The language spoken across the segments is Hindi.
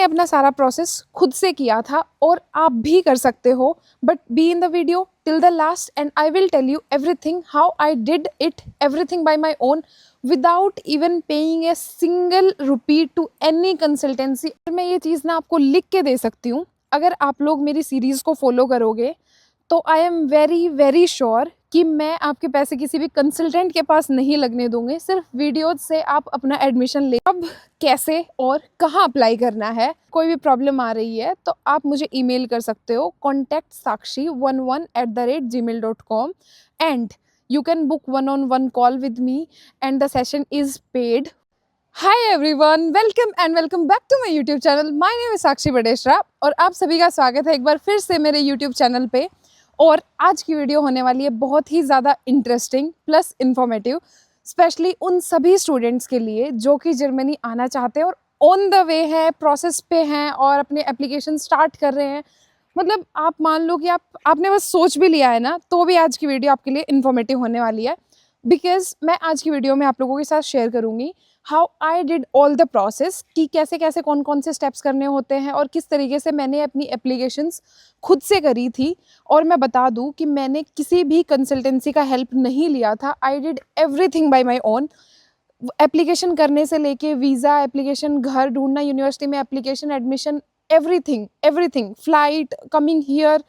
मैंने अपना सारा प्रोसेस खुद से किया था और आप भी कर सकते हो, but be in the video till the last end I will tell you everything how I did it, everything by my own without even paying a single rupee to any consultancy. मैं ये चीज़ ना आपको लिख के दे सकती हूँ, अगर आप लोग मेरी सीरीज़ को फॉलो करोगे तो I am very very sure कि मैं आपके पैसे किसी भी कंसल्टेंट के पास नहीं लगने दूंगी। सिर्फ वीडियोज से आप अपना एडमिशन ले। अब कैसे और कहाँ अप्लाई करना है, कोई भी प्रॉब्लम आ रही है तो आप मुझे ईमेल कर सकते हो contact sakshi11@gmail.com and you can book one-on-one call with me and the session is paid. Hi everyone, welcome back to my YouTube channel. My name is Sakshi Badeshra और आप सभी का स्वागत है एक बार फिर से मेरे YouTube चैनल पे। और आज की वीडियो होने वाली है बहुत ही ज़्यादा इंटरेस्टिंग प्लस इन्फॉर्मेटिव, स्पेशली उन सभी स्टूडेंट्स के लिए जो कि जर्मनी आना चाहते हैं और ऑन द वे है, प्रोसेस पे हैं और अपने एप्लीकेशन स्टार्ट कर रहे हैं। मतलब आप मान लो कि आपने बस सोच भी लिया है ना, तो भी आज की वीडियो आपके लिए इन्फॉर्मेटिव होने वाली है। बिकॉज मैं आज की वीडियो में आप लोगों के साथ शेयर करूँगी how I did all the process, कि कैसे कैसे कौन कौन से स्टेप्स करने होते हैं और किस तरीके से मैंने अपनी एप्लीकेशंस खुद से करी थी। और मैं बता दूं कि मैंने किसी भी कंसल्टेंसी का हेल्प नहीं लिया था। I did everything by my own. Application करने से लेके वीज़ा एप्लीकेशन, घर ढूंढना, यूनिवर्सिटी में application, admission, everything, flight, coming here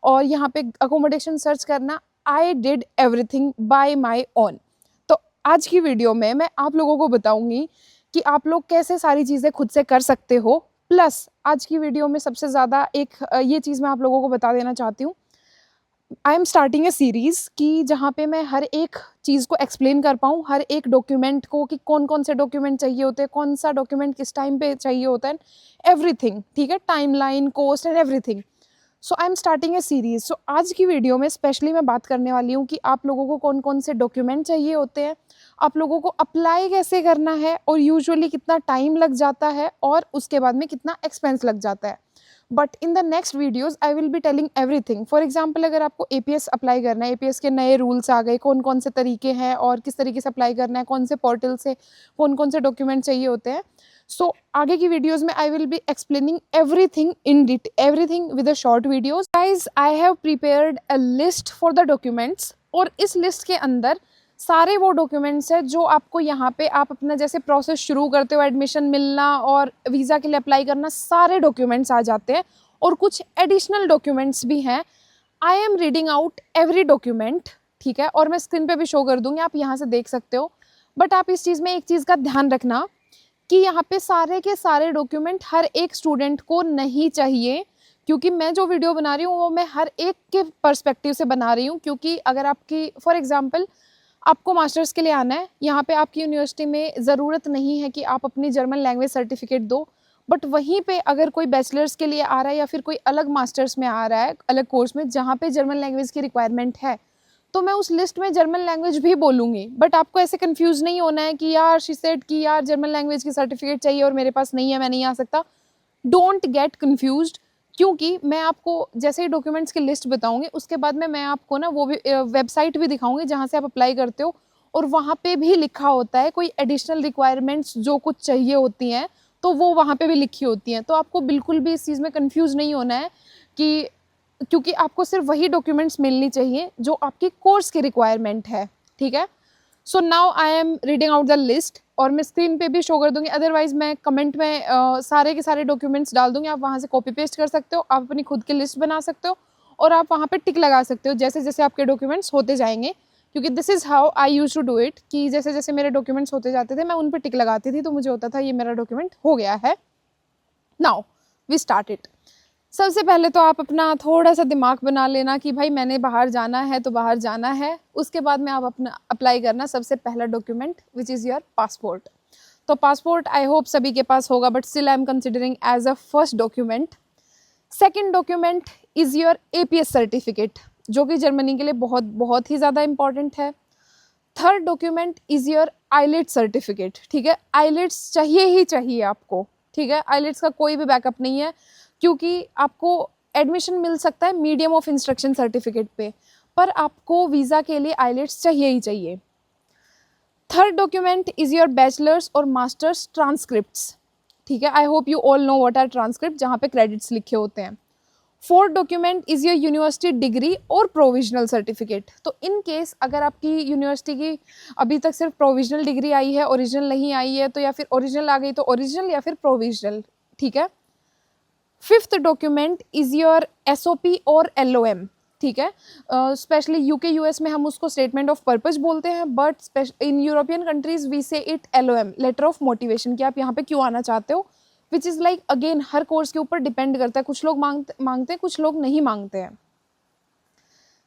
और यहाँ पे अकोमोडेशन सर्च करना, I did everything by my own. तो आज की वीडियो में मैं आप लोगों को बताऊंगी कि आप लोग कैसे सारी चीज़ें खुद से कर सकते हो। प्लस आज की वीडियो में सबसे ज़्यादा एक ये चीज़ मैं आप लोगों को बता देना चाहती हूँ, आई एम स्टार्टिंग ए सीरीज़ कि जहाँ पे मैं हर एक चीज़ को एक्सप्लेन कर पाऊँ, हर एक डॉक्यूमेंट को, कि कौन कौन से डॉक्यूमेंट चाहिए होते हैं, कौन सा डॉक्यूमेंट किस टाइम पे चाहिए होता है, एवरीथिंग, ठीक है, timeline, cost and everything. So I am starting a series. सो आज की वीडियो में स्पेशली मैं बात करने वाली हूँ कि आप लोगों को कौन कौन से डॉक्यूमेंट चाहिए होते हैं, आप लोगों को अप्लाई कैसे करना है और यूजुअली कितना टाइम लग जाता है और उसके बाद में कितना एक्सपेंस लग जाता है। But in the next videos I will be telling everything. For example, अगर आपको APS अप्लाई करना है, APS के नए रूल्स आ गए, कौन कौन से तरीके हैं और किस तरीके से अप्लाई करना है, कौन से पोर्टल से कौन कौन से डॉक्यूमेंट चाहिए होते हैं। सो आगे की वीडियोज़ में I will be explaining everything in detail, everything with a short videos. Guys, I have prepared a list for the documents और इस लिस्ट के अंदर सारे वो डॉक्यूमेंट्स हैं जो आपको यहाँ पे आप अपना जैसे प्रोसेस शुरू करते हो, एडमिशन मिलना और वीज़ा के लिए अप्लाई करना, सारे डॉक्यूमेंट्स आ जाते हैं और कुछ एडिशनल डॉक्यूमेंट्स भी हैं। I am reading out every document, ठीक है, और मैं स्क्रीन पे भी शो कर दूँगी, आप यहाँ से देख सकते हो। बट आप इस चीज़ में एक चीज़ का ध्यान रखना कि यहाँ पे सारे के सारे डॉक्यूमेंट हर एक स्टूडेंट को नहीं चाहिए, क्योंकि मैं जो वीडियो बना रही हूँ वो मैं हर एक के पर्सपेक्टिव से बना रही हूँ। क्योंकि अगर आपकी फॉर एग्जांपल आपको मास्टर्स के लिए आना है, यहाँ पे आपकी यूनिवर्सिटी में ज़रूरत नहीं है कि आप अपनी जर्मन लैंग्वेज सर्टिफिकेट दो, बट वहीं पे अगर कोई बैचलर्स के लिए आ रहा है या फिर कोई अलग मास्टर्स में आ रहा है, अलग कोर्स में जहाँ पे जर्मन लैंग्वेज की रिक्वायरमेंट है, तो मैं उस लिस्ट में जर्मन लैंग्वेज भी बोलूँगी। बट आपको ऐसे कंफ्यूज नहीं होना है कि यार शी सेड कि यार जर्मन लैंग्वेज की सर्टिफिकेट चाहिए और मेरे पास नहीं है, मैं नहीं आ सकता। डोंट गेट कन्फ्यूज्ड, क्योंकि मैं आपको जैसे ही डॉक्यूमेंट्स की लिस्ट बताऊंगी उसके बाद में मैं आपको ना वो भी वेबसाइट भी दिखाऊंगी जहाँ से आप अप्लाई करते हो, और वहाँ पे भी लिखा होता है कोई एडिशनल रिक्वायरमेंट्स जो कुछ चाहिए होती हैं, तो वो वहाँ पे भी लिखी होती हैं। तो आपको बिल्कुल भी इस चीज़ में कंफ्यूज नहीं होना है कि, क्योंकि आपको सिर्फ वही डॉक्यूमेंट्स मिलनी चाहिए जो आपकी कोर्स की रिक्वायरमेंट है, ठीक है। So now I am reading out the list और मैं स्क्रीन पे भी शो कर दूंगी, अदरवाइज मैं कमेंट में सारे के सारे डॉक्यूमेंट्स डाल दूंगी, आप वहाँ से कॉपी पेस्ट कर सकते हो, आप अपनी खुद की लिस्ट बना सकते हो और आप वहाँ पे टिक लगा सकते हो जैसे जैसे आपके डॉक्यूमेंट्स होते जाएंगे। क्योंकि this is how I use to do it, कि जैसे जैसे मेरे डॉक्यूमेंट्स होते जाते थे मैं उन पर टिक लगाती थी, तो मुझे होता था ये मेरा डॉक्यूमेंट हो गया है। Now we start it. सबसे पहले तो आप अपना थोड़ा सा दिमाग बना लेना कि भाई मैंने बाहर जाना है तो बाहर जाना है। उसके बाद में आप अपना अप्लाई करना सबसे पहला document which is your passport. तो पासपोर्ट आई होप सभी के पास होगा, but still I am considering as a first document. Second document is your APS certificate, जो कि जर्मनी के लिए बहुत बहुत ही ज़्यादा इंपॉर्टेंट है। Third document is your IELTS certificate, ठीक है, IELTS चाहिए ही चाहिए आपको, ठीक है। IELTS का कोई भी बैकअप नहीं है, क्योंकि आपको एडमिशन मिल सकता है मीडियम ऑफ इंस्ट्रक्शन सर्टिफिकेट पे, पर आपको वीज़ा के लिए IELTS चाहिए ही चाहिए। Third document is your bachelors और मास्टर्स ट्रांसक्रिप्ट्स, ठीक है, I hope you all know what are transcript, जहाँ पे क्रेडिट्स लिखे होते हैं। Fourth document is your university degree और प्रोविजनल सर्टिफिकेट। तो इन केस अगर आपकी यूनिवर्सिटी की अभी तक सिर्फ प्रोविजनल डिग्री आई है, ओरिजिनल नहीं आई है, तो या फिर ओरिजिनल आ गई तो ओरिजिनल या फिर प्रोविजनल, ठीक है। Fifth document is your SOP और LOM, ठीक है। स्पेशली UK US में हम उसको स्टेटमेंट ऑफ पर्पज बोलते हैं, but in European countries we say it LOM, letter of motivation, कि आप यहाँ पे क्यों आना चाहते हो, विच इज़ लाइक अगेन हर कोर्स के ऊपर डिपेंड करता है, कुछ लोग मांगते हैं, कुछ लोग नहीं मांगते हैं।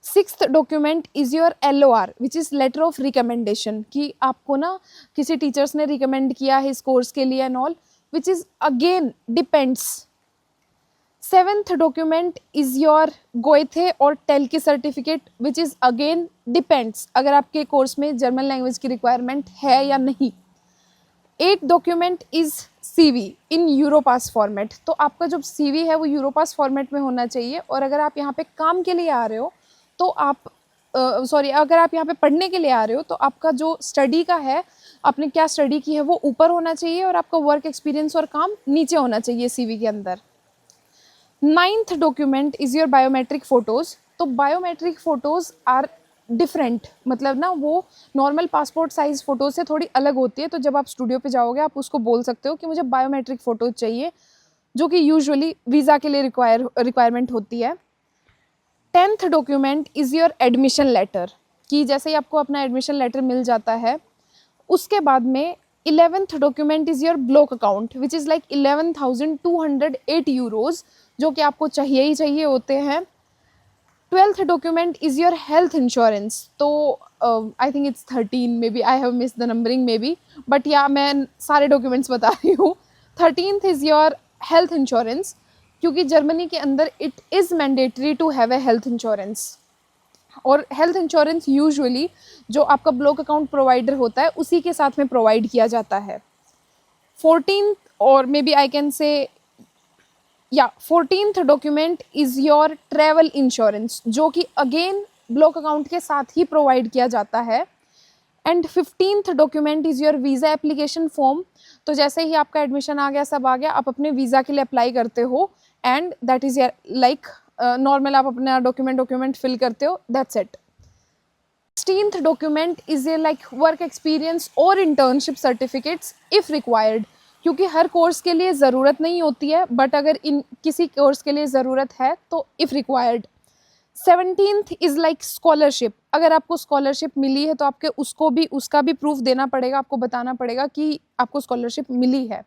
Sixth document is your LOR, which is letter of recommendation, कि आपको ना किसी टीचर्स ने रिकमेंड किया है इस कोर्स के लिए and all, which is again depends. Seventh document is your Goethe और टेल की certificate, which is again depends अगर आपके कोर्स में जर्मन लैंग्वेज की रिक्वायरमेंट है या नहीं। Eighth document is CV in Europass format, तो आपका जो CV है वो यूरोपास फॉर्मेट में होना चाहिए। और अगर आप यहाँ पे काम के लिए आ रहे हो तो आप अगर आप यहाँ पे पढ़ने के लिए आ रहे हो तो आपका जो स्टडी का है, आपने क्या स्टडी की है, वो ऊपर होना चाहिए और आपका वर्क एक्सपीरियंस और काम नीचे होना चाहिए CV के अंदर। Ninth document is your biometric photos. तो बायोमेट्रिक फ़ोटोज़ आर डिफरेंट, मतलब ना वो नॉर्मल पासपोर्ट साइज़ फ़ोटो से थोड़ी अलग होती है। तो जब आप स्टूडियो पे जाओगे आप उसको बोल सकते हो कि मुझे बायोमेट्रिक फ़ोटोज़ चाहिए, जो कि यूजुअली वीज़ा के लिए रिक्वायरमेंट होती है। Tenth document is your admission letter, कि जैसे ही आपको अपना एडमिशन लेटर मिल जाता है उसके बाद में 11th document is your block account, which is like 11,208 euros, जो कि आपको चाहिए ही चाहिए होते हैं। 12th document is your health insurance, तो I think it's 13, maybe I have miss the numbering maybe, but yeah मैं सारे डॉक्यूमेंट्स बता रही हूँ। 13th is your health insurance, क्योंकि जर्मनी के अंदर it is mandatory to have a health insurance, और हेल्थ इंश्योरेंस यूजुअली जो आपका ब्लॉक अकाउंट प्रोवाइडर होता है उसी के साथ में प्रोवाइड किया जाता है। 14th और मे बी आई कैन से 14th document is your travel insurance, जो कि अगेन ब्लॉक अकाउंट के साथ ही प्रोवाइड किया जाता है। And 15th document is your visa application form, तो जैसे ही आपका एडमिशन आ गया, सब आ गया, आप अपने वीज़ा के लिए अप्लाई करते हो and that is like normal, आप अपना डॉक्यूमेंट फिल करते हो, that's it. 16th document is a like work experience और इंटर्नशिप सर्टिफिकेट्स इफ़ रिक्वायर्ड, क्योंकि हर कोर्स के लिए ज़रूरत नहीं होती है, बट अगर इन किसी कोर्स के लिए ज़रूरत है तो if required. 17th is like scholarship, अगर आपको स्कॉलरशिप मिली है तो आपके उसका भी प्रूफ देना पड़ेगा, आपको बताना पड़ेगा कि आपको स्कॉलरशिप मिली है।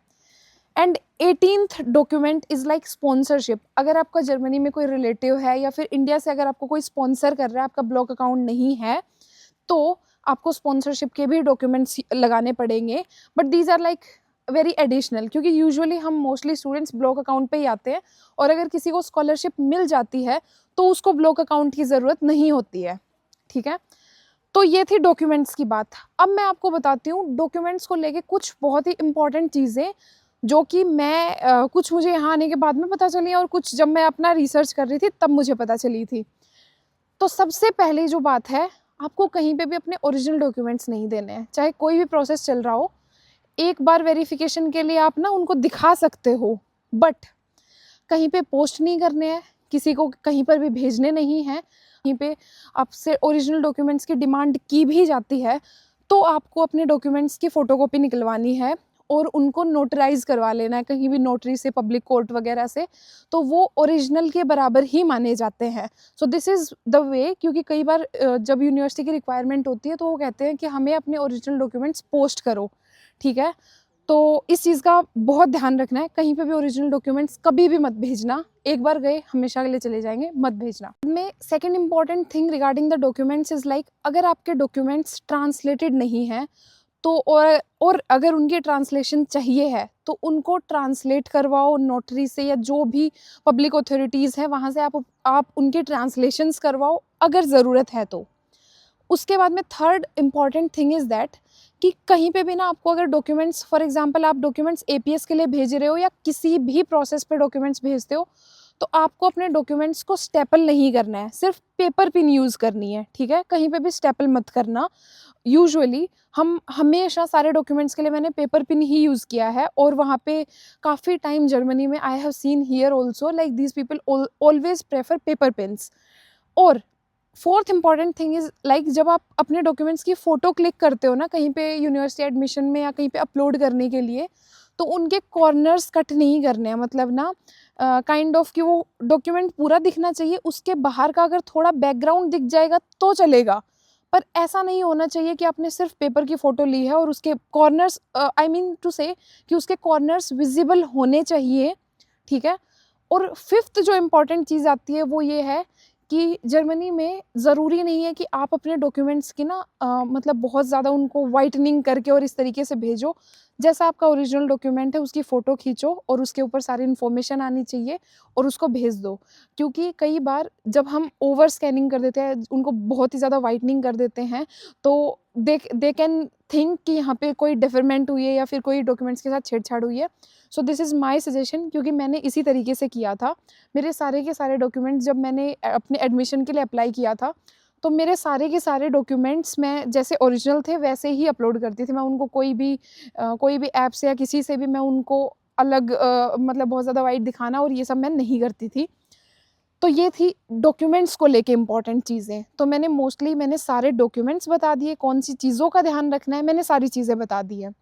And 18th document is like sponsorship, अगर आपका जर्मनी में कोई रिलेटिव है या फिर इंडिया से अगर आपको कोई स्पॉन्सर कर रहा है, आपका ब्लॉक अकाउंट नहीं है, तो आपको स्पॉन्सरशिप के भी डॉक्यूमेंट्स लगाने पड़ेंगे, but these are like very additional, क्योंकि यूजुअली हम मोस्टली स्टूडेंट्स ब्लॉक अकाउंट पे ही आते हैं, और अगर किसी को स्कॉलरशिप मिल जाती है तो उसको ब्लॉक अकाउंट की ज़रूरत नहीं होती है, ठीक है। तो ये थी डॉक्यूमेंट्स की बात। अब मैं आपको बताती हूँ डॉक्यूमेंट्स को लेके कुछ बहुत ही इंपॉर्टेंट चीज़ें, जो कि मैं कुछ मुझे यहाँ आने के बाद में पता चली और कुछ जब मैं अपना रिसर्च कर रही थी तब मुझे पता चली थी। तो सबसे पहले जो बात है, आपको कहीं पे भी अपने ओरिजिनल डॉक्यूमेंट्स नहीं देने हैं, चाहे कोई भी प्रोसेस चल रहा हो। एक बार वेरिफिकेशन के लिए आप ना उनको दिखा सकते हो, बट कहीं पे पोस्ट नहीं करने हैं, किसी को कहीं पर भी भेजने नहीं हैं। कहीं पे आपसे ओरिजिनल डॉक्यूमेंट्स की डिमांड की भी जाती है तो आपको अपने डॉक्यूमेंट्स की फ़ोटोकॉपी निकलवानी है और उनको नोटराइज़ करवा लेना है कहीं भी, नोटरी से, पब्लिक कोर्ट वगैरह से, तो वो ओरिजिनल के बराबर ही माने जाते हैं। So this is the way, क्योंकि कई बार जब यूनिवर्सिटी की रिक्वायरमेंट होती है तो वो कहते हैं कि हमें अपने ओरिजिनल डॉक्यूमेंट्स पोस्ट करो, ठीक है। तो इस चीज़ का बहुत ध्यान रखना है, कहीं पे भी ओरिजिनल डॉक्यूमेंट्स कभी भी मत भेजना, एक बार गए हमेशा के लिए चले जाएंगे, मत भेजना। में second important thing regarding the documents is like, अगर आपके डॉक्यूमेंट्स ट्रांसलेटेड नहीं हैं तो और अगर उनकी ट्रांसलेशन चाहिए है तो उनको ट्रांसलेट करवाओ नोटरी से, या जो भी पब्लिक अथॉरिटीज़ है वहाँ से आप उनके ट्रांसलेशंस करवाओ अगर ज़रूरत है तो। उसके बाद में third important thing is that कि कहीं पे भी ना आपको अगर डॉक्यूमेंट्स, फॉर एग्जांपल आप डॉक्यूमेंट्स APS के लिए भेज रहे हो या किसी भी प्रोसेस पे डॉक्यूमेंट्स भेजते हो, तो आपको अपने डॉक्यूमेंट्स को स्टेपल नहीं करना है, सिर्फ पेपर पिन यूज़ करनी है, ठीक है? कहीं पे भी स्टेपल मत करना। यूजुअली हम हमेशा सारे डॉक्यूमेंट्स के लिए मैंने पेपर पिन ही यूज़ किया है, और वहाँ पे काफ़ी टाइम जर्मनी में I have seen here also like these people always prefer paper pins. और fourth important thing is like जब आप अपने डॉक्यूमेंट्स की फ़ोटो क्लिक करते हो ना कहीं पे यूनिवर्सिटी एडमिशन में या कहीं पे अपलोड करने के लिए, तो उनके कॉर्नर्स कट नहीं करने हैं। मतलब ना काइंड ऑफ कि वो डॉक्यूमेंट पूरा दिखना चाहिए, उसके बाहर का अगर थोड़ा बैकग्राउंड दिख जाएगा तो चलेगा, पर ऐसा नहीं होना चाहिए कि आपने सिर्फ पेपर की फ़ोटो ली है और उसके कॉर्नर्स आई मीन टू से कि उसके कॉर्नर्स विजिबल होने चाहिए, ठीक है? और फिफ्थ जो इम्पॉर्टेंट चीज़ आती है वो ये है कि जर्मनी में ज़रूरी नहीं है कि आप अपने डॉक्यूमेंट्स की ना मतलब बहुत ज़्यादा उनको व्हाइटनिंग करके और इस तरीके से भेजो। जैसा आपका ओरिजिनल डॉक्यूमेंट है उसकी फ़ोटो खींचो और उसके ऊपर सारी इन्फॉर्मेशन आनी चाहिए और उसको भेज दो। क्योंकि कई बार जब हम ओवर स्कैनिंग कर देते हैं, उनको बहुत ही ज़्यादा व्हाइटनिंग कर देते हैं, तो दे कैन थिंक कि यहाँ पे कोई डेफरमेंट हुई है या फिर कोई डॉक्यूमेंट्स के साथ छेड़छाड़ हुई है। So this is my suggestion, क्योंकि मैंने इसी तरीके से किया था। मेरे सारे के सारे डॉक्यूमेंट्स जब मैंने अपने एडमिशन के लिए अप्लाई किया था, तो मेरे सारे के सारे डॉक्यूमेंट्स मैं जैसे ओरिजिनल थे वैसे ही अपलोड करती थी। मैं उनको कोई भी ऐप से या किसी से भी मैं उनको अलग मतलब बहुत ज़्यादा वाइट दिखाना और ये सब मैं नहीं करती थी। तो ये थी डॉक्यूमेंट्स को लेके इम्पॉर्टेंट चीज़ें। तो मैंने सारे डॉक्यूमेंट्स बता दिए, कौन-सी चीज़ों का ध्यान रखना है, मैंने सारी चीज़ें बता दी हैं।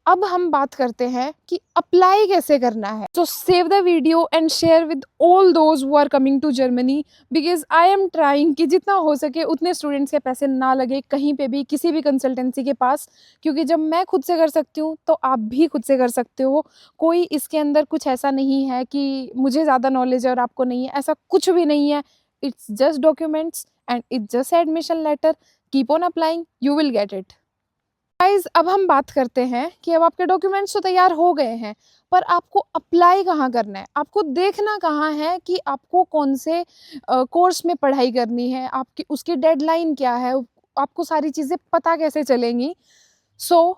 अब हम बात करते हैं कि अप्लाई कैसे करना है। So save the video and share with all those who are coming to Germany, because I am trying कि जितना हो सके उतने स्टूडेंट्स के पैसे ना लगे कहीं पे भी किसी भी कंसल्टेंसी के पास। क्योंकि जब मैं खुद से कर सकती हूँ तो आप भी खुद से कर सकते हो। कोई इसके अंदर कुछ ऐसा नहीं है कि मुझे ज़्यादा नॉलेज है और आपको नहीं है, ऐसा कुछ भी नहीं है। It's just documents and it's just admission letter. Keep on applying, you will get it. Guys अब हम बात करते हैं कि अब आपके डॉक्यूमेंट्स तो तैयार हो गए हैं, पर आपको अप्लाई कहाँ करना है, आपको देखना कहाँ है कि आपको कौन से कोर्स में पढ़ाई करनी है, आपकी उसकी डेडलाइन क्या है, आपको सारी चीज़ें पता कैसे चलेंगी। सो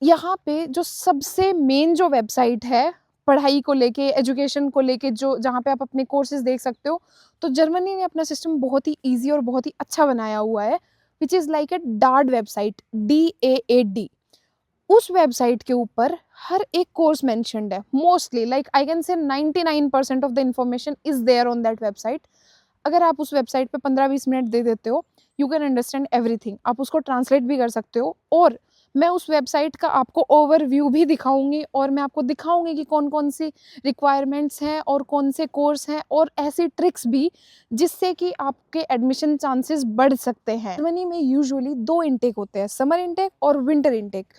यहाँ पे जो सबसे मेन जो वेबसाइट है पढ़ाई को लेके, एजुकेशन को लेके, जो जहाँ पे आप अपने कोर्सेज देख सकते हो, तो जर्मनी ने अपना सिस्टम बहुत ही ईजी और बहुत ही अच्छा बनाया हुआ है, विच इज़ लाइक ए डार्ड वेबसाइट, DAAD। उस वेबसाइट के ऊपर हर एक कोर्स मेंशन्ड है। Mostly like I can say 99% of the information is there on that website. अगर आप उस वेबसाइट पे 15-20 मिनट दे देते हो, यू कैन अंडरस्टैंड एवरीथिंग। आप उसको ट्रांसलेट भी कर सकते हो, और मैं उस वेबसाइट का आपको ओवरव्यू भी दिखाऊंगी और मैं आपको दिखाऊंगी कि कौन कौन सी रिक्वायरमेंट्स हैं और कौन से कोर्स हैं, और ऐसी ट्रिक्स भी जिससे कि आपके एडमिशन चांसेस बढ़ सकते हैं। जर्मनी में यूजुअली 2 इनटेक होते हैं, समर इनटेक और विंटर इनटेक।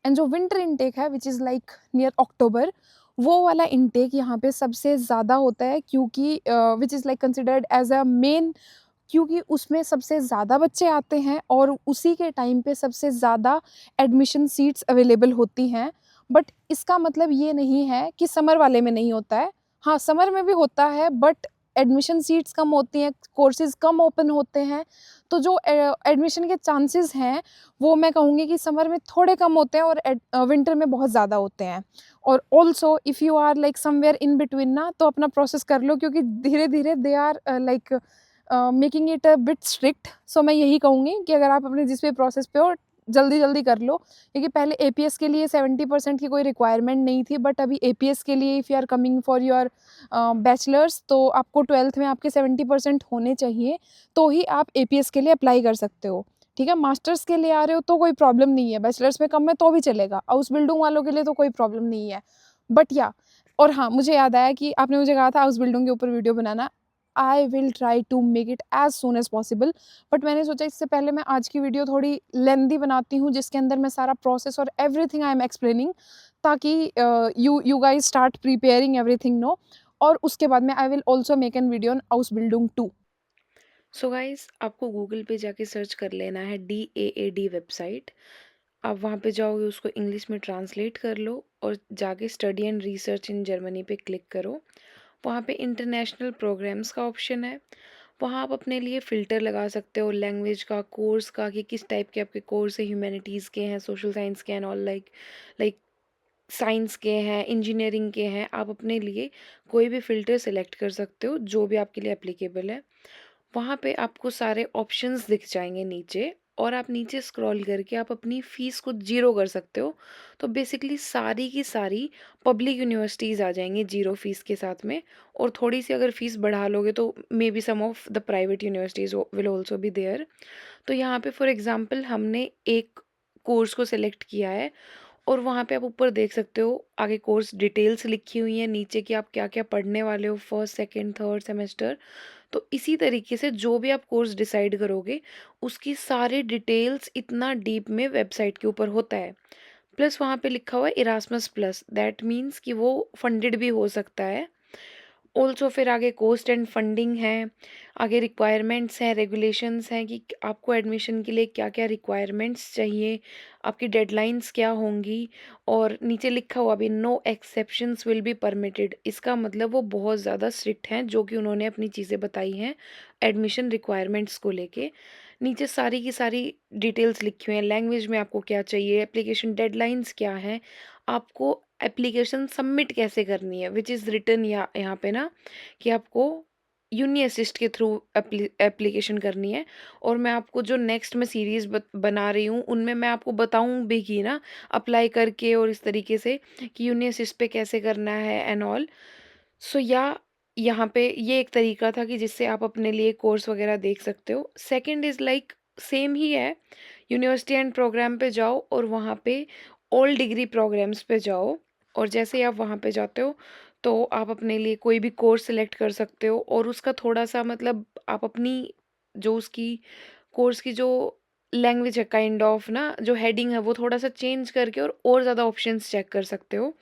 एंड जो विंटर इनटेक है विच इज़ लाइक नियर अक्टूबर, वो वाला इनटेक यहाँ पे सबसे ज़्यादा होता है, क्योंकि which is like considered as a main, क्योंकि उसमें सबसे ज़्यादा बच्चे आते हैं और उसी के टाइम पे सबसे ज़्यादा एडमिशन सीट्स अवेलेबल होती हैं। बट इसका मतलब ये नहीं है कि समर वाले में नहीं होता है। हाँ, समर में भी होता है, बट एडमिशन सीट्स कम होती हैं, कोर्सेज़ कम ओपन होते हैं, तो जो एडमिशन के चांसेस हैं वो मैं कहूँगी कि समर में थोड़े कम होते हैं और विंटर में बहुत ज़्यादा होते हैं। और also if you are like somewhere in between ना, तो अपना प्रोसेस कर लो, क्योंकि धीरे-धीरे they are like making it a bit strict. So मैं यही कहूँगी कि अगर आप अपने जिस भी प्रोसेस पे हो, जल्दी-जल्दी कर लो, क्योंकि पहले एपीएस के लिए 70% की कोई रिक्वायरमेंट नहीं थी, बट अभी एपीएस के लिए if you are coming for your bachelors, तो आपको 12th में आपके 70% होने चाहिए, तो ही आप एपीएस के लिए अप्लाई कर सकते हो, ठीक है? मास्टर्स के लिए आ रहे हो तो कोई प्रॉब्लम नहीं है, बैचलर्स में कम है तो भी चलेगा, हाउस बिल्डिंग वालों के लिए तो कोई प्रॉब्लम नहीं है। बट या, और हाँ, मुझे याद आया कि आपने मुझे कहा था हाउस बिल्डिंग के ऊपर वीडियो बनाना। I will try to make it as soon as possible, but मैंने सोचा इससे पहले मैं आज की वीडियो थोड़ी लेंदी बनाती हूँ, जिसके अंदर मैं सारा प्रोसेस और एवरीथिंग आई एम एक्सप्लेनिंग, ताकि you guys start preparing everything no, और उसके बाद में I will also make an video on house building too. So guys आपको गूगल पे जाके सर्च कर लेना है DAAD वेबसाइट। आप वहाँ पे जाओगे, उसको इंग्लिश में ट्रांसलेट कर लो और जाके study and research in Germany पे क्लिक करो। वहाँ पे इंटरनेशनल प्रोग्राम्स का ऑप्शन है। वहाँ आप अपने लिए फ़िल्टर लगा सकते हो लैंग्वेज का, कोर्स का, कि किस टाइप के आपके कोर्स है, ह्यूमैनिटीज़ के हैं, सोशल साइंस के, एंड ऑल लाइक साइंस के हैं, इंजीनियरिंग के हैं, आप अपने लिए कोई भी फ़िल्टर सेलेक्ट कर सकते हो जो भी आपके लिए एप्लीकेबल है। वहाँ पे आपको सारे ऑप्शंस दिख जाएँगे नीचे, और आप नीचे स्क्रॉल करके आप अपनी फ़ीस को ज़ीरो कर सकते हो। तो बेसिकली सारी की सारी पब्लिक यूनिवर्सिटीज़ आ जाएँगी ज़ीरो फ़ीस के साथ में, और थोड़ी-सी अगर फ़ीस बढ़ा लोगे तो maybe some of the private universities will also be there. तो यहाँ पे फॉर एग्ज़ाम्पल हमने एक कोर्स को सेलेक्ट किया है, और वहाँ पे आप ऊपर देख सकते हो आगे कोर्स डिटेल्स लिखी हुई हैं, नीचे कि आप क्या-क्या पढ़ने वाले हो फर्स्ट, सेकंड, थर्ड सेमेस्टर। तो इसी तरीके से जो भी आप कोर्स डिसाइड करोगे, उसकी सारी डिटेल्स इतना डीप में वेबसाइट के ऊपर होता है। प्लस वहाँ पे लिखा हुआ है इरास्मस प्लस, दैट मीन्स कि वो फंडेड भी हो सकता है। ऑल्सो फिर आगे कॉस्ट एंड फंडिंग है, आगे रिक्वायरमेंट्स हैं, रेगुलेशंस हैं कि आपको एडमिशन के लिए क्या-क्या रिक्वायरमेंट्स चाहिए, आपकी डेडलाइंस क्या होंगी, और नीचे लिखा हुआ भी no exceptions will be permitted. इसका मतलब वो बहुत ज़्यादा स्ट्रिक्ट हैं जो कि उन्होंने अपनी चीज़ें बताई हैं एडमिशन रिक्वायरमेंट्स को लेके। नीचे सारी की सारी डिटेल्स लिखी हुई हैं, लैंग्वेज में आपको क्या चाहिए, एप्लीकेशन डेडलाइंस क्या हैं, आपको एप्लीकेशन सबमिट कैसे करनी है, विच इज़ रिटन या यहाँ पे ना कि आपको यूनी असिस्ट के थ्रू एप्लीकेशन करनी है। और मैं आपको जो नेक्स्ट में सीरीज़ बना रही हूँ उनमें मैं आपको बताऊँ भी कि ना अप्लाई करके और इस तरीके से कि यूनी असिस्ट पे कैसे करना है एंड ऑल। सो या यहाँ पे ये एक तरीका था कि जिससे आप अपने लिए कोर्स वगैरह देख सकते हो। सेकंड इज़ लाइक सेम ही है, यूनिवर्सिटी एंड प्रोग्राम पे जाओ और वहाँ पे ऑल डिग्री प्रोग्राम्स पे जाओ, और जैसे ही आप वहाँ पे जाते हो तो आप अपने लिए कोई भी कोर्स सेलेक्ट कर सकते हो, और उसका थोड़ा-सा मतलब आप अपनी जो उसकी कोर्स की जो लैंग्वेज है काइंड ऑफ ना, जो हेडिंग है वो थोड़ा-सा चेंज करके और ज़्यादा ऑप्शंस चेक कर सकते हो।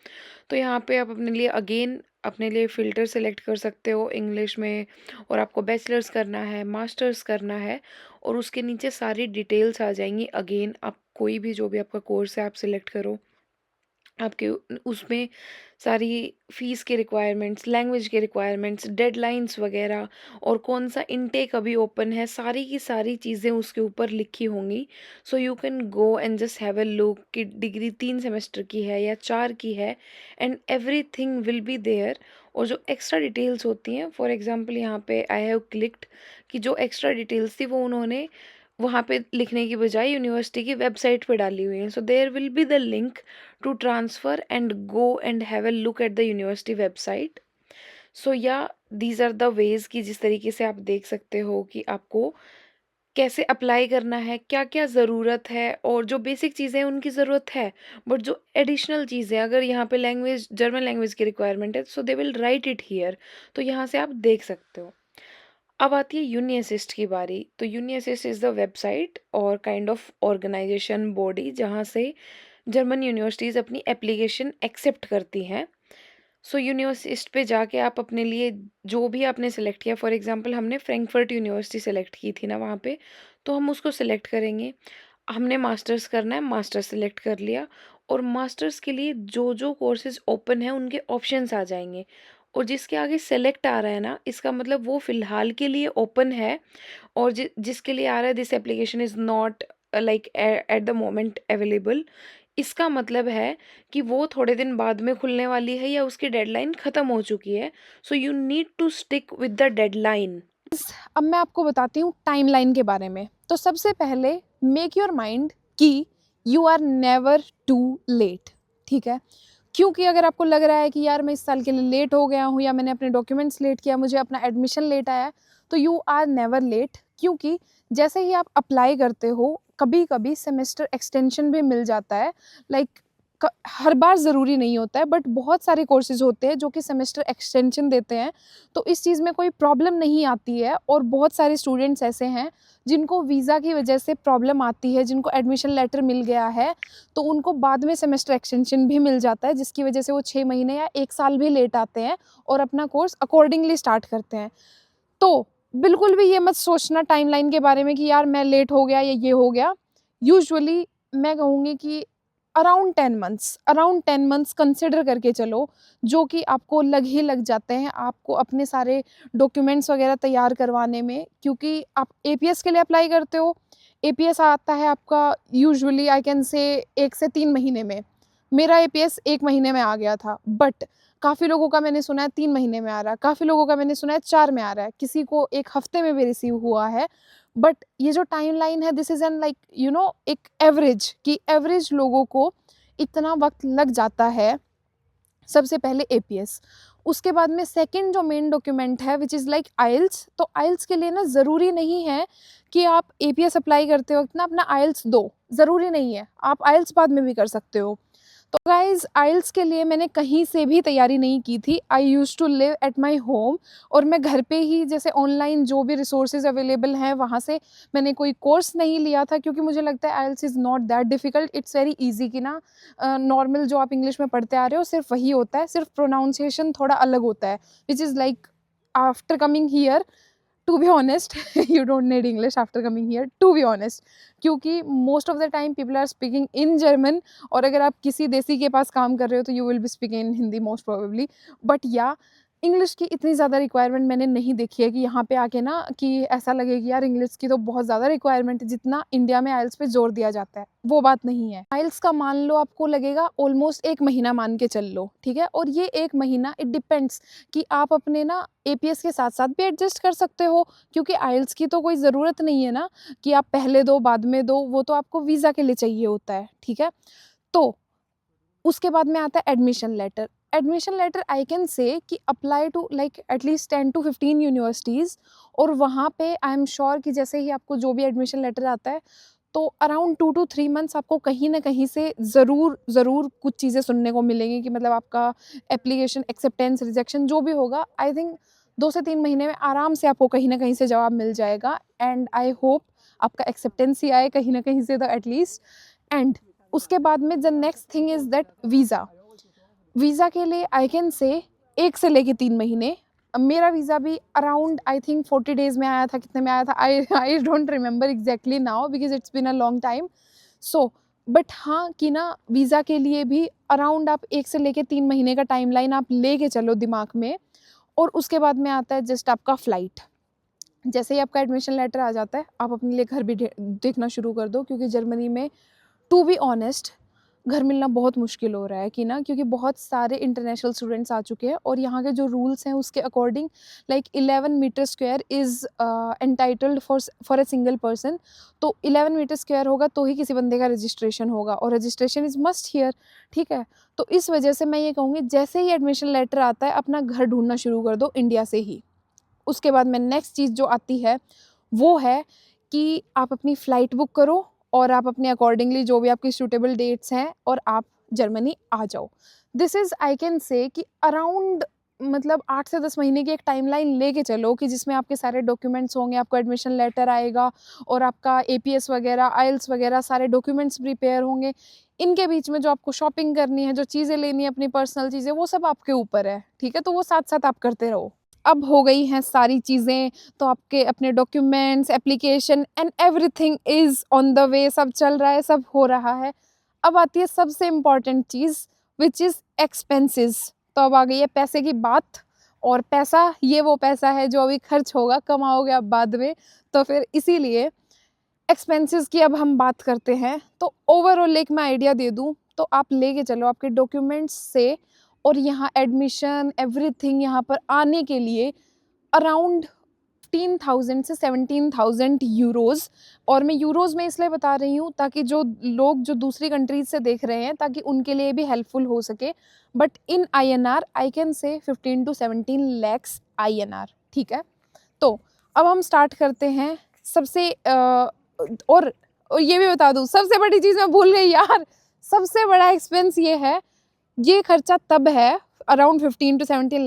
तो यहाँ पे आप अपने लिए अगेन अपने लिए फ़िल्टर सेलेक्ट कर सकते हो इंग्लिश में, और आपको बैचलर्स करना है, मास्टर्स करना है, और उसके नीचे सारी डिटेल्स आ जाएँगी। अगेन आप कोई भी जो भी आपका कोर्स है आप सेलेक्ट करो। आपके उसमें सारी फ़ीस के रिक्वायरमेंट्स, लैंग्वेज के रिक्वायरमेंट्स, डेडलाइंस वगैरह, और कौन-सा इनटेक अभी ओपन है, सारी की सारी चीज़ें उसके ऊपर लिखी होंगी। So you can go and just have a look कि डिग्री 3 सेमेस्टर की है या 4 की है, and everything will be there. और जो एक्स्ट्रा डिटेल्स होती हैं, फॉर एग्ज़ाम्पल यहाँ पे आई हैव क्लिक्ड कि जो एक्स्ट्रा डिटेल्स थी वो उन्होंने वहाँ पे लिखने की बजाय यूनिवर्सिटी की वेबसाइट पे डाली हुई हैं। So there will be the link to transfer and go and have a look at the university website. So yeah, these are the ways कि जिस तरीके से आप देख सकते हो कि आपको कैसे अप्लाई करना है, क्या-क्या ज़रूरत है, और जो बेसिक चीज़ें हैं उनकी ज़रूरत है, बट जो एडिशनल चीज़ें अगर यहाँ पे लैंग्वेज जर्मन लैंग्वेज की रिक्वायरमेंट है so they will write it here. तो यहाँ से आप देख सकते हो। अब आती है यूनी असिस्ट की बारी। तो uni assist is the website और काइंड ऑफ ऑर्गेनाइजेशन बॉडी जहाँ से जर्मन यूनिवर्सिटीज़ अपनी एप्लीकेशन एक्सेप्ट करती हैं। सो यूनिवर्सिस्ट पे जाके आप अपने लिए जो भी आपने सेलेक्ट किया, फॉर एग्जांपल हमने फ्रैंकफर्ट यूनिवर्सिटी सेलेक्ट की थी ना वहाँ पे, तो हम उसको सेलेक्ट करेंगे। हमने मास्टर्स करना है, मास्टर्स सेलेक्ट कर लिया, और मास्टर्स के लिए जो-जो कोर्सेज़ ओपन हैं उनके ऑप्शंस आ जाएँगे, और जिसके आगे सेलेक्ट आ रहा है ना, इसका मतलब वो फ़िलहाल के लिए ओपन है, और जिसके लिए आ रहा है this application is not like at the moment available, इसका मतलब है कि वो थोड़े दिन बाद में खुलने वाली है या उसकी डेडलाइन ख़त्म हो चुकी है। So you need to stick with the deadline. अब मैं आपको बताती हूँ टाइमलाइन के बारे में। तो सबसे पहले मेक योर माइंड कि you are never too late, ठीक है? क्योंकि अगर आपको लग रहा है कि यार मैं इस साल के लिए लेट हो गया हूँ या मैंने अपने डॉक्यूमेंट्स लेट किया, मुझे अपना एडमिशन लेट आया है, तो यू आर नेवर लेट। क्योंकि जैसे ही आप अप्लाई करते हो, कभी-कभी सेमेस्टर एक्सटेंशन भी मिल जाता है। लाइक हर बार ज़रूरी नहीं होता है, बट बहुत सारे कोर्सेज़ होते हैं जो कि सेमेस्टर एक्सटेंशन देते हैं। तो इस चीज़ में कोई प्रॉब्लम नहीं आती है, और बहुत सारे स्टूडेंट्स ऐसे हैं जिनको वीज़ा की वजह से प्रॉब्लम आती है, जिनको एडमिशन लेटर मिल गया है, तो उनको बाद में सेमेस्टर एक्सटेंशन भी मिल जाता है, जिसकी वजह से वो 6 महीने या 1 साल भी लेट आते हैं और अपना कोर्स अकॉर्डिंगली स्टार्ट करते हैं। तो बिल्कुल भी ये मत सोचना टाइमलाइन के बारे में कि यार मैं लेट हो गया या ये हो गया। यूजुअली मैं कहूँगी कि अराउंड 10 मंथ्स कंसिडर करके चलो, जो कि आपको लग ही लग जाते हैं आपको अपने सारे डॉक्यूमेंट्स वगैरह तैयार करवाने में। क्योंकि आप एपीएस के लिए अप्लाई करते हो, एपीएस आता है आपका यूजुअली आई कैन से 1 से 3 महीने में। मेरा एपीएस 1 महीने में आ गया था, बट काफ़ी लोगों का मैंने सुना है 3 महीने में आ रहा है, काफ़ी लोगों का मैंने सुना है 4 में आ रहा है, किसी को 1 हफ्ते में भी रिसीव हुआ है। बट ये जो टाइमलाइन है दिस इज़ एन लाइक एक एवरेज कि एवरेज लोगों को इतना वक़्त लग जाता है। सबसे पहले एपीएस, उसके बाद में सेकंड जो मेन डॉक्यूमेंट है व्हिच इज़ लाइक आइल्स। तो आइल्स के लिए ना ज़रूरी नहीं है कि आप एपीएस अप्लाई करते वक़्त ना अपना आइल्स दो, ज़रूरी नहीं है, आप आइल्स बाद में भी कर सकते हो। तो गाइज़ आइल्स के लिए मैंने कहीं से भी तैयारी नहीं की थी। I used to live at my home और मैं घर पे ही जैसे ऑनलाइन जो भी रिसोर्सेज़ अवेलेबल हैं वहाँ से मैंने कोई कोर्स नहीं लिया था, क्योंकि मुझे लगता है IELTS is not that difficult, it's very easy कि ना नॉर्मल जो आप इंग्लिश में पढ़ते आ रहे हो सिर्फ वही होता है, सिर्फ प्रोनाउंसिएशन थोड़ा अलग होता है, which is like after coming here to be honest you don't need English after coming here, to be honest, क्योंकि most of the time people are speaking in German और अगर आप किसी देसी के पास काम कर रहे हो तो you will be speaking in Hindi most probably. But या इंग्लिश की इतनी ज़्यादा रिक्वायरमेंट मैंने नहीं देखी है कि यहाँ पे आके ना कि ऐसा लगे कि यार इंग्लिश की तो बहुत ज़्यादा रिक्वायरमेंट है जितना इंडिया में आइल्स पे जोर दिया जाता है, वो बात नहीं है। आइल्स का मान लो आपको लगेगा ऑलमोस्ट 1 महीना मान के चल लो, ठीक है, और ये 1 महीना इट डिपेंड्स कि आप अपने ना एपीएस के साथ-साथ भी एडजस्ट कर सकते हो, क्योंकि आइल्स की तो कोई ज़रूरत नहीं है ना कि आप पहले दो बाद में दो, वो तो आपको वीज़ा के लिए चाहिए होता है, ठीक है? तो उसके बाद में आता है admission letter. Admission letter I can say कि apply to like at least 10 to 15 universities और वहाँ पे आई एम श्योर कि जैसे ही आपको जो भी एडमिशन लेटर आता है तो अराउंड 2 टू 3 मंथ्स आपको कहीं न कहीं से ज़रूर कुछ चीज़ें सुनने को मिलेंगी कि मतलब आपका एप्लीकेशन एक्सेप्टेंस, रिजेक्शन जो भी होगा, आई थिंक 2 से 3 महीने में आराम से आपको कहीं न कहीं से जवाब मिल जाएगा एंड आई होप आपका एक्सेप्टेंस ही आए कहीं न कहीं से तो एटलीस्ट। एंड उसके बाद में the next thing is that visa. Visa के लिए आई कैन से 1 से लेके 3 महीने। अब मेरा वीज़ा भी अराउंड आई थिंक 40 डेज़ में आया था, कितने में आया था I I don't remember exactly now because it's been a long time. So but हाँ, कि ना वीज़ा के लिए भी अराउंड आप 1 से लेके 3 महीने का टाइमलाइन आप लेके चलो दिमाग में और उसके बाद में आता है जस्ट आपका फ्लाइट। जैसे ही आपका एडमिशन लेटर आ जाता है, आप अपने लिए घर भी देखना शुरू कर दो, क्योंकि जर्मनी में टू बी ऑनेस्ट घर मिलना बहुत मुश्किल हो रहा है कि ना, क्योंकि बहुत सारे इंटरनेशनल स्टूडेंट्स आ चुके हैं और यहाँ के जो रूल्स हैं उसके according like 11 metre square is entitled for a single person. तो 11 मीटर स्क्वायर होगा तो ही किसी बंदे का रजिस्ट्रेशन होगा और रजिस्ट्रेशन इज़ मस्ट हियर, ठीक है। तो इस वजह से मैं ये कहूँगी जैसे ही एडमिशन लेटर आता है अपना घर ढूंढना शुरू कर दो इंडिया से ही। उसके बाद में नेक्स्ट चीज़ जो आती है वो है कि आप अपनी फ़्लाइट बुक करो और आप अपने अकॉर्डिंगली जो भी आपकी सूटेबल डेट्स हैं और आप जर्मनी आ जाओ। This is I can say कि अराउंड मतलब 8 से 10 महीने की एक टाइमलाइन लेके चलो कि जिसमें आपके सारे डॉक्यूमेंट्स होंगे, आपको एडमिशन लेटर आएगा और आपका एपीएस वगैरह, आइल्स वगैरह सारे डॉक्यूमेंट्स प्रिपेयर होंगे। इनके बीच में जो आपको शॉपिंग करनी है, जो चीज़ें लेनी है, अपनी पर्सनल चीज़ें, वो सब आपके ऊपर है, ठीक है? तो वो साथ-साथ आप करते रहो। अब हो गई हैं सारी चीज़ें, तो आपके अपने documents, application and everything is on the way, सब चल रहा है, सब हो रहा है। अब आती है सबसे important cheese which is expenses. तो अब आ गई है पैसे की बात और पैसा ये वो पैसा है जो अभी खर्च होगा, कमाओगे आप बाद में। तो फिर इसीलिए एक्सपेंसेस की अब हम बात करते हैं। तो ओवरऑल एक मैं आइडिया दे दूँ तो आप लेके चलो आपके डॉक्यूमेंट्स से और यहाँ एडमिशन एवरीथिंग यहाँ पर आने के लिए अराउंड 15,000 से 17,000 यूरोज़। और मैं यूरोज़ में इसलिए बता रही हूँ ताकि जो लोग जो दूसरी कंट्रीज़ से देख रहे हैं ताकि उनके लिए भी हेल्पफुल हो सके। But in INR I can say 15 to 17 lakhs INR, ठीक है? तो अब हम स्टार्ट करते हैं सबसे और ये भी बता दूँ सबसे बड़ी चीज़ मैं भूल गई यार, सबसे बड़ा एक्सपेंस ये है, ये खर्चा तब है अराउंड 15 टू 17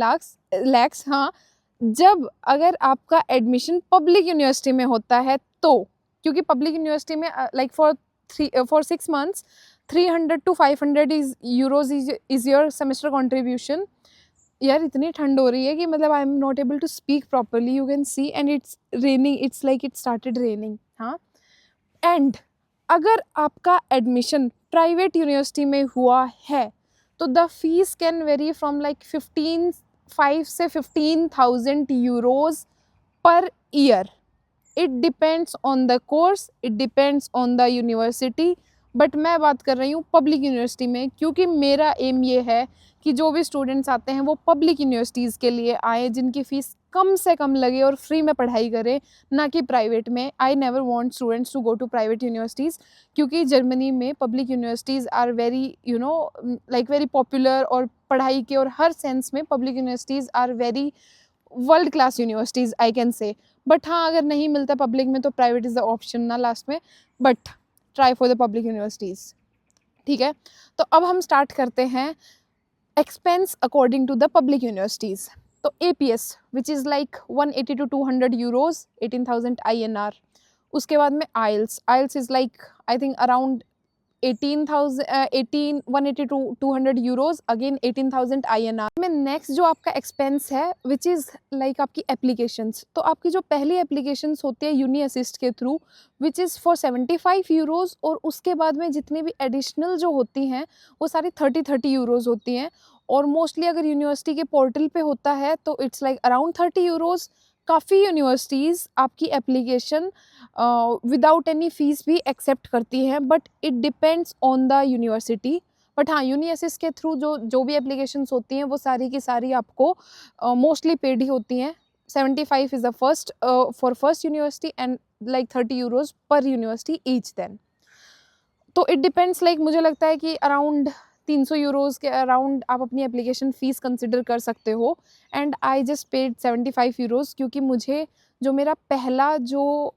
लैक्स, हाँ, जब अगर आपका एडमिशन पब्लिक यूनिवर्सिटी में होता है तो। क्योंकि पब्लिक यूनिवर्सिटी में like for 6 months 300 to 500 euros is your semester contribution. यार इतनी ठंड हो रही है कि मतलब I am not able to speak properly, you can see, and it's raining, it's like it started raining, हाँ। एंड अगर आपका एडमिशन प्राइवेट यूनिवर्सिटी में हुआ है तो the fees can vary from like 5 से 15,000 euros per year. It depends on the course, it depends on the university, but मैं बात कर रही हूँ पब्लिक यूनिवर्सिटी में, क्योंकि मेरा एम ये है कि जो भी स्टूडेंट्स आते हैं वो पब्लिक यूनिवर्सिटीज़ के लिए आए, जिनकी फ़ीस कम से कम लगे और फ्री में पढ़ाई करें, ना कि प्राइवेट में। I never want students to go to private universities, क्योंकि जर्मनी में public universities are very like very popular, और पढ़ाई के और हर सेंस में public universities are very world class universities I can say. But हाँ, अगर नहीं मिलता पब्लिक में तो प्राइवेट इज़ द ऑप्शन ना लास्ट में, but try for the public universities. ठीक है, तो अब हम स्टार्ट करते हैं expense according to the public universities. तो APS which is like 180 to 200 euros, 18,000 INR। उसके बाद में IELTS, IELTS is like I think around 180 to 200 euros, again 18,000 INR में। नेक्स्ट जो आपका एक्सपेंस है विच इज़ लाइक आपकी एप्लीकेशंस। तो आपकी जो पहली एप्लीकेशंस होती है यूनी असिस्ट के through, which is for 75 euros, और उसके बाद में जितनी भी एडिशनल जो होती हैं वो सारी 30 यूरोज होती हैं। और मोस्टली अगर यूनिवर्सिटी के पोर्टल पे होता है तो इट्स लाइक अराउंड 30 यूरोज। काफ़ी यूनिवर्सिटीज़ आपकी एप्लीकेशन विदाउट एनी फीस भी एक्सेप्ट करती हैं, but it depends on the university. But हाँ, यूनी असिस्ट के थ्रू जो भी एप्लीकेशंस होती हैं वो सारी की सारी आपको मोस्टली पेड ही होती हैं। 75 is the first for first university, and like 30 euros पर यूनिवर्सिटी ईच देन। तो इट डिपेंड्स, लाइक मुझे लगता है कि अराउंड 300 यूरोज़ के अराउंड आप अपनी एप्लीकेशन फ़ीस कंसिडर कर सकते हो। And I just paid 75 euros, क्योंकि मुझे जो मेरा पहला जो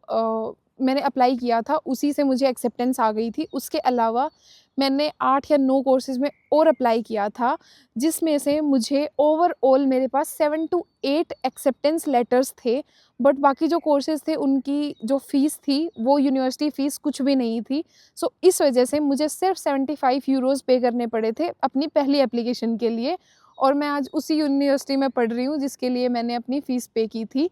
मैंने अप्लाई किया था उसी से मुझे एक्सेप्टेंस आ गई थी। उसके अलावा मैंने 8 या 9 कोर्सेज़ में और अप्लाई किया था, जिसमें से मुझे ओवरऑल मेरे पास 7 to 8 एक्सेप्टेंस लेटर्स थे। बट बाकी जो कोर्सेज़ थे उनकी जो फ़ीस थी वो यूनिवर्सिटी फ़ीस कुछ भी नहीं थी। सो इस वजह से मुझे सिर्फ 75 यूरोज़ पे करने पड़े थे अपनी पहली एप्लीकेशन के लिए, और मैं आज उसी यूनिवर्सिटी में पढ़ रही हूँ जिसके लिए मैंने अपनी फ़ीस पे की थी।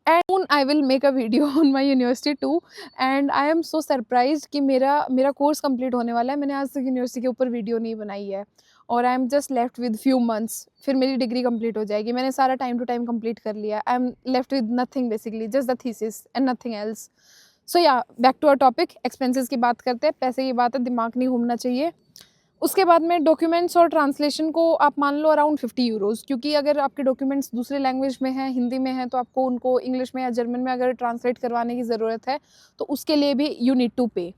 And soon I will make a video on my university too. And I am so surprised कि मेरा कोर्स कंप्लीट होने वाला है। मैंने आज तक यूनिवर्सिटी के ऊपर वीडियो नहीं बनाई है, और I am just left with few months, फिर मेरी डिग्री कंप्लीट हो जाएगी। मैंने सारा टाइम टू टाइम कंप्लीट कर लिया। I am left with nothing basically, just the thesis and nothing else. So yeah, back to our topic, expenses की बात करते हैं। पैसे की बात है, दिमाग नहीं घूमना चाहिए। उसके बाद में डॉक्यूमेंट्स और ट्रांसलेशन को आप मान लो अराउंड 50 यूरोज़, क्योंकि अगर आपके डॉक्यूमेंट्स दूसरे लैंग्वेज में हैं, हिंदी में हैं, तो आपको उनको इंग्लिश में या जर्मन में अगर ट्रांसलेट करवाने की ज़रूरत है तो उसके लिए भी यू नीड टू पे।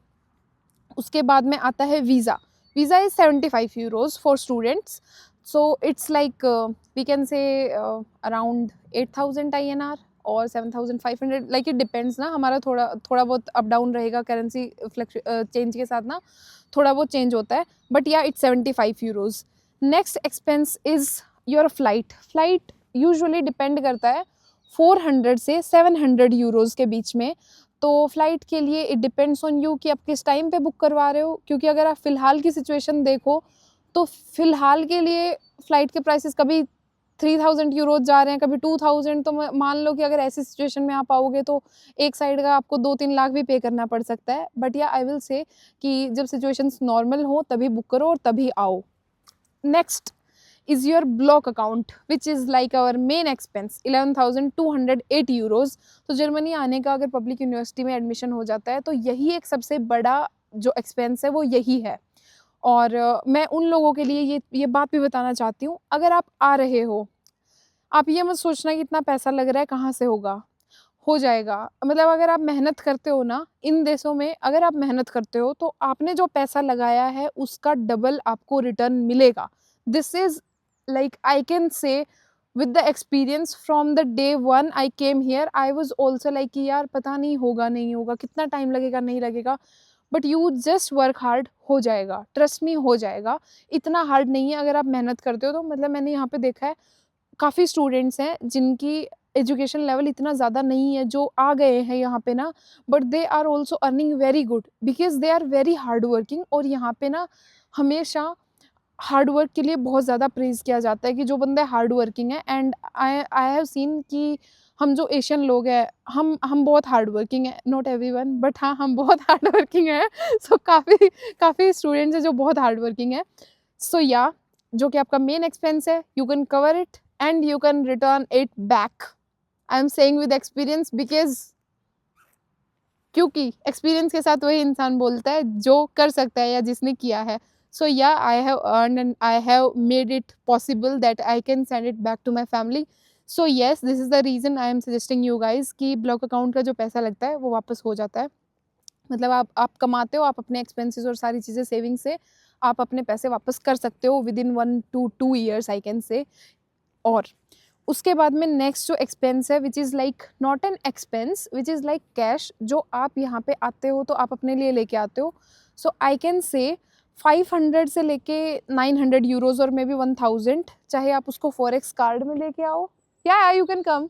उसके बाद में आता है visa. Visa is 75 euros for students. So it's like we can say around 8,000 INR और 7,500, लाइक इट डिपेंड्स ना, हमारा थोड़ा थोड़ा बहुत अप डाउन रहेगा करेंसी चेंज के साथ ना, थोड़ा बहुत चेंज होता है। बट या, it's 75 euros. Next expense is your flight. Flight usually depend करता है 400 से 700 यूरोज़ के बीच में। तो फ्लाइट के लिए इट डिपेंड्स ऑन यू कि आप किस टाइम पे बुक करवा रहे हो, क्योंकि अगर आप फ़िलहाल की सिचुएशन देखो तो फ़िलहाल के लिए फ़्लाइट के प्राइसेस कभी 3,000 यूरोज़ जा रहे हैं, कभी 2,000। तो मान लो कि अगर ऐसी सिचुएशन में आप आओगे तो एक साइड का आपको 2-3 लाख भी पे करना पड़ सकता है। बट या, आई विल से कि जब सिचुएशंस नॉर्मल हो तभी बुक करो और तभी आओ। Next is your block account which is like our main expense, 11,208 euros. तो जर्मनी आने का अगर पब्लिक यूनिवर्सिटी में एडमिशन हो जाता है तो यही एक सबसे बड़ा जो एक्सपेंस है वो यही है। और मैं उन लोगों के लिए ये बात भी बताना चाहती हूँ, अगर आप आ रहे हो, आप ये मत सोचना कि इतना पैसा लग रहा है कहाँ से होगा, हो जाएगा। मतलब अगर आप मेहनत करते हो ना, इन देशों में अगर आप मेहनत करते हो तो आपने जो पैसा लगाया है उसका डबल आपको रिटर्न मिलेगा। This is like I can से with the experience from the day one I came here, I was also like कि यार पता नहीं होगा नहीं होगा, कितना टाइम लगेगा नहीं लगेगा। But you just work hard, हो जाएगा, ट्रस्ट मी हो जाएगा। इतना हार्ड नहीं है अगर आप मेहनत करते हो तो। मतलब मैंने यहाँ पे देखा है काफ़ी स्टूडेंट्स हैं जिनकी एजुकेशन लेवल इतना ज़्यादा नहीं है, जो आ गए हैं यहाँ पे ना, but they are also earning very good because they are very hard working. और यहाँ पे ना हमेशा हार्ड वर्क के लिए बहुत ज़्यादा प्रेज़ किया जाता है कि जो बंदे हार्ड वर्किंग है। And I I have scene कि हम जो एशियन लोग हैं, हम बहुत हार्ड वर्किंग हैं, नॉट एवरीवन बट हाँ, हम बहुत हार्ड वर्किंग हैं। सो काफ़ी काफ़ी स्टूडेंट्स हैं जो बहुत हार्ड वर्किंग है। सो या, जो कि आपका मेन एक्सपेंस है, you can cover it and you can return it back. I am saying with experience because क्योंकि एक्सपीरियंस के साथ वही इंसान बोलता है जो कर सकता है या जिसने किया है. So yeah, I have earned and I have made it possible that I can send it back to my family. So yes, this is the reason I am suggesting you guys कि ब्लॉक अकाउंट का जो पैसा लगता है वो वापस हो जाता है. मतलब आप कमाते हो, आप अपने एक्सपेंसेस और सारी चीज़ें सेविंग से आप अपने पैसे वापस कर सकते हो with in 1 to 2 years I can से. और उसके बाद में नेक्स्ट जो एक्सपेंस है which is like not an expense, which is like cash, जो आप यहाँ पे आते हो तो आप अपने लिए लेके आते हो. सो आई कैन से 500 से लेके 900 यूरोज और मे बी 1000, चाहे आप उसको फॉरेक्स कार्ड में लेके आओ. या you can come.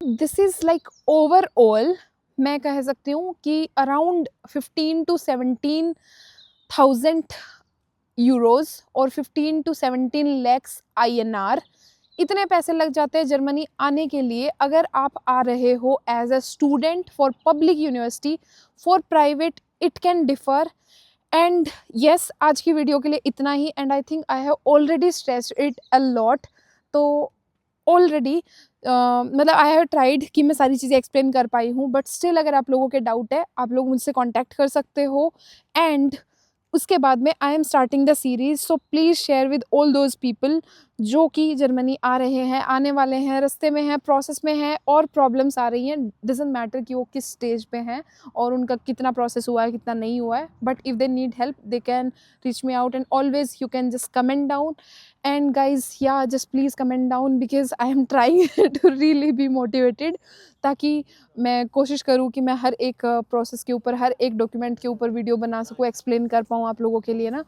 This is like overall मैं कह सकती हूँ कि अराउंड 15 to 17,000 यूरोज और 15 to 17 lakhs INR, इतने पैसे लग जाते हैं जर्मनी आने के लिए अगर आप आ रहे हो as a student for public university. For private it can differ. And yes, आज की वीडियो के लिए इतना ही. And I think I have already stressed it a lot. तो ऑलरेडी मतलब आई हैव ट्राइड कि मैं सारी चीज़ें एक्सप्लेन कर पाई हूँ, बट स्टिल अगर आप लोगों के डाउट है आप लोग मुझसे कॉन्टैक्ट कर सकते हो. एंड उसके बाद में आई am starting the series, so please share with all those people जो कि जर्मनी आ रहे हैं, आने वाले हैं, रास्ते में हैं, प्रोसेस में हैं और प्रॉब्लम्स आ रही हैं. डजंट मैटर कि वो किस स्टेज पे हैं और उनका कितना प्रोसेस हुआ है कितना नहीं हुआ है, but if they need help they can reach me out. And always you can just comment down. And guys yeah just please comment down because I am trying to really be motivated, ताकि मैं कोशिश करूँ कि मैं हर एक प्रोसेस के ऊपर, हर एक डॉक्यूमेंट के ऊपर वीडियो बना सकूँ, एक्सप्लेन कर पाऊँ आप लोगों के लिए ना.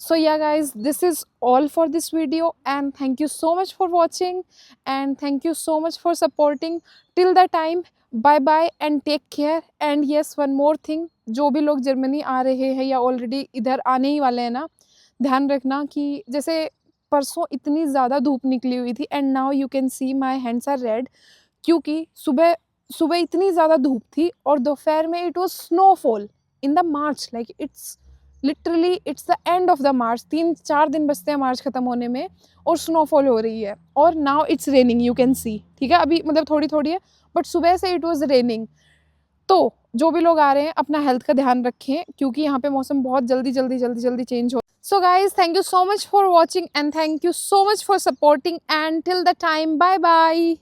So yeah guys, this is all for this video and thank you so much for watching and thank you so much for supporting. Till the time, bye bye and take care. And yes, one more thing, जो भी लोग जर्मनी आ रहे हैं या ऑलरेडी इधर आने ही वाले हैं ना, ध्यान रखना कि जैसे परसों इतनी ज़्यादा धूप निकली हुई थी and now you can see my hands are red, क्योंकि सुबह सुबह इतनी ज़्यादा धूप थी और दोपहर में it was snowfall in the March. Like it's literally it's the end of the March. 3-4 दिन बचते हैं मार्च ख़त्म होने में और स्नोफॉल हो रही है और now it's raining, you can सी. ठीक है, अभी मतलब थोड़ी थोड़ी है बट सुबह से इट वाज रेनिंग. तो जो भी लोग आ रहे हैं अपना हेल्थ का ध्यान रखें क्योंकि यहाँ पे मौसम बहुत जल्दी चेंज हो. So guys, thank you so much for watching and thank you so much for supporting and till the time, bye bye.